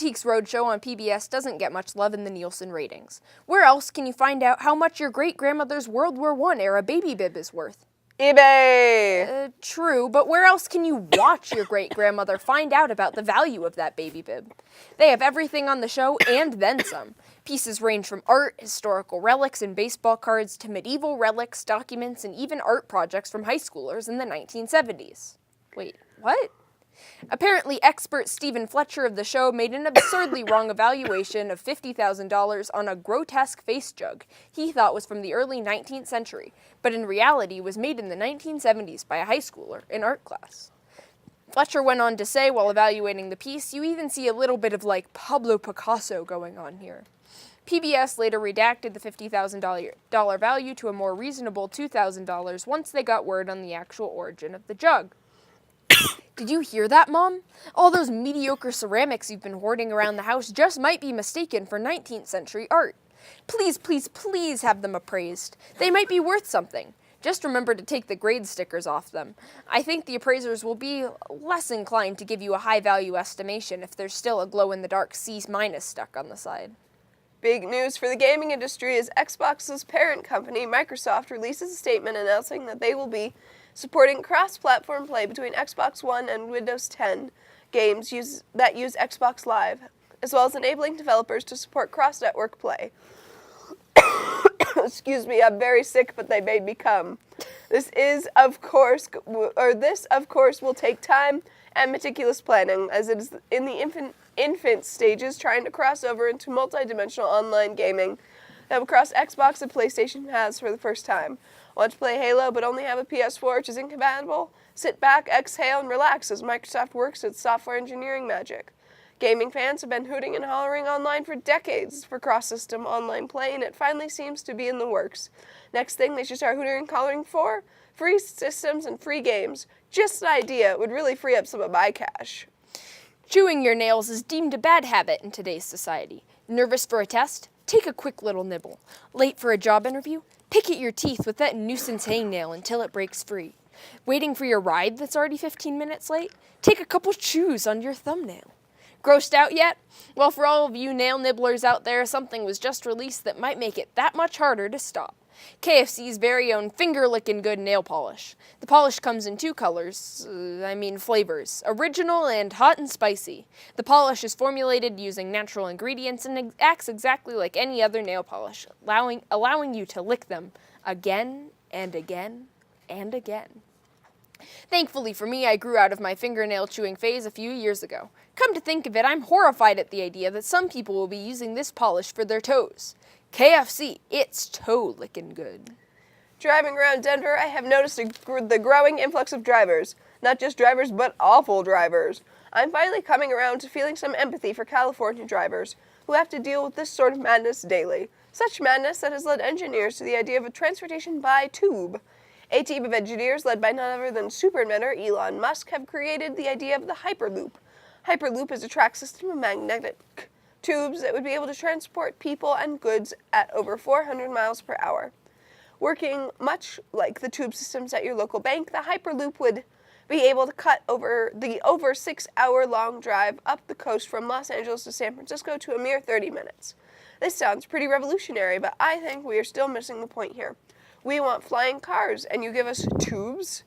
Antiques Roadshow on PBS doesn't get much love in the Nielsen ratings. Where else can you find out how much your great-grandmother's World War I era baby bib is worth? eBay! True, but where else can you watch your great-grandmother find out about the value of that baby bib? They have everything on the show and then some. Pieces range from art, historical relics and baseball cards to medieval relics, documents, and even art projects from high schoolers in the 1970s. Wait, what? Apparently, expert Stephen Fletcher of the show made an absurdly wrong evaluation of $50,000 on a grotesque face jug he thought was from the early 19th century, but in reality was made in the 1970s by a high schooler in art class. Fletcher went on to say, while evaluating the piece, you even see a little bit of, like, Pablo Picasso going on here. PBS later redacted the $50,000 value to a more reasonable $2,000 once they got word on the actual origin of the jug. Did you hear that, Mom? All those mediocre ceramics you've been hoarding around the house just might be mistaken for 19th century art. Please, please, please have them appraised. They might be worth something. Just remember to take the grade stickers off them. I think the appraisers will be less inclined to give you a high-value estimation if there's still a glow-in-the-dark C- stuck on the side. Big news for the gaming industry as Xbox's parent company, Microsoft, releases a statement announcing that they will be supporting cross-platform play between Xbox One and Windows 10 games that use Xbox Live, as well as enabling developers to support cross-network play. Excuse me, I'm very sick, but they made me come. This, of course, will take time and meticulous planning, as it is in the infant stages trying to cross over into multi-dimensional online gaming that will cross Xbox and PlayStation paths for the first time. Want to play Halo but only have a PS4 which is incompatible? Sit back, exhale, and relax as Microsoft works its software engineering magic. Gaming fans have been hooting and hollering online for decades for cross-system online play, and it finally seems to be in the works. Next thing they should start hooting and hollering for? Free systems and free games. Just an idea. It would really free up some of my cash. Chewing your nails is deemed a bad habit in today's society. Nervous for a test? Take a quick little nibble. Late for a job interview? Pick at your teeth with that nuisance hangnail until it breaks free. Waiting for your ride that's already 15 minutes late? Take a couple chews on your thumbnail. Grossed out yet? Well, for all of you nail nibblers out there, something was just released that might make it that much harder to stop. KFC's very own finger-lickin' good nail polish. The polish comes in two flavors, original and hot and spicy. The polish is formulated using natural ingredients and acts exactly like any other nail polish, allowing you to lick them again and again and again. Thankfully for me, I grew out of my fingernail chewing phase a few years ago. Come to think of it, I'm horrified at the idea that some people will be using this polish for their toes. KFC, it's toe-licking good. Driving around Denver, I have noticed the growing influx of drivers. Not just drivers, but awful drivers. I'm finally coming around to feeling some empathy for California drivers, who have to deal with this sort of madness daily. Such madness that has led engineers to the idea of a transportation by tube. A team of engineers led by none other than super inventor Elon Musk have created the idea of the Hyperloop. Hyperloop is a track system of magnetic tubes that would be able to transport people and goods at over 400 miles per hour. Working much like the tube systems at your local bank, the Hyperloop would be able to cut over 6-hour-long drive up the coast from Los Angeles to San Francisco to a mere 30 minutes. This sounds pretty revolutionary, but I think we are still missing the point here. We want flying cars, and you give us tubes?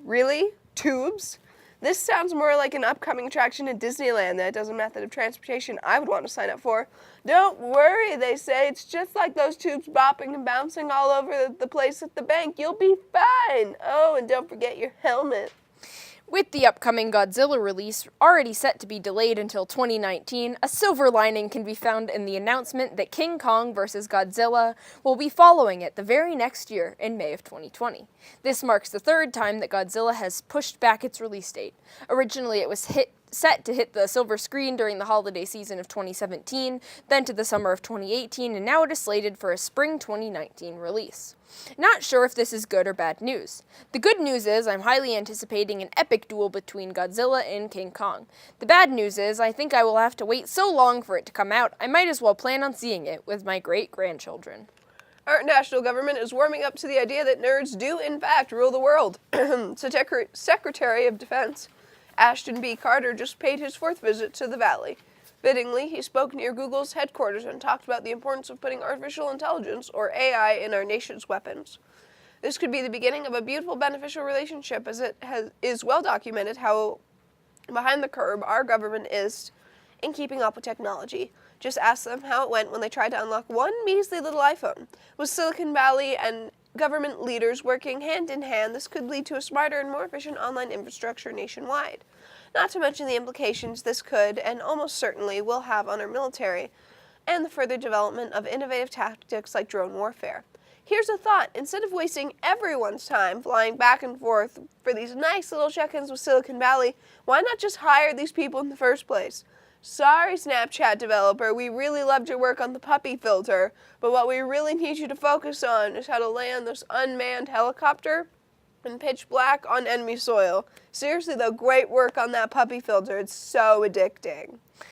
Really? Tubes? This sounds more like an upcoming attraction at Disneyland that does a method of transportation I would want to sign up for. Don't worry, they say. It's just like those tubes bopping and bouncing all over the place at the bank. You'll be fine. Oh, and don't forget your helmet. With the upcoming Godzilla release already set to be delayed until 2019, a silver lining can be found in the announcement that King Kong vs. Godzilla will be following it the very next year in May of 2020. This marks the third time that Godzilla has pushed back its release date. Originally, it was set to hit the silver screen during the holiday season of 2017, then to the summer of 2018, and now it is slated for a spring 2019 release. Not sure if this is good or bad news. The good news is I'm highly anticipating an epic duel between Godzilla and King Kong. The bad news is I think I will have to wait so long for it to come out, I might as well plan on seeing it with my great-grandchildren. Our national government is warming up to the idea that nerds do, in fact, rule the world. Secretary of Defense Ashton B. Carter just paid his 4th visit to the Valley. Fittingly, he spoke near Google's headquarters and talked about the importance of putting artificial intelligence, or AI, in our nation's weapons. This could be the beginning of a beautiful, beneficial relationship, as it is well documented how behind the curve our government is in keeping up with technology. Just ask them how it went when they tried to unlock one measly little iPhone. With Silicon Valley and government leaders working hand in hand, this could lead to a smarter and more efficient online infrastructure nationwide. Not to mention the implications this could, and almost certainly will, have on our military and the further development of innovative tactics like drone warfare. Here's a thought. Instead of wasting everyone's time flying back and forth for these nice little check-ins with Silicon Valley, why not just hire these people in the first place? Sorry, Snapchat developer, we really loved your work on the puppy filter, but what we really need you to focus on is how to land this unmanned helicopter in pitch black on enemy soil. Seriously though, great work on that puppy filter. It's so addicting.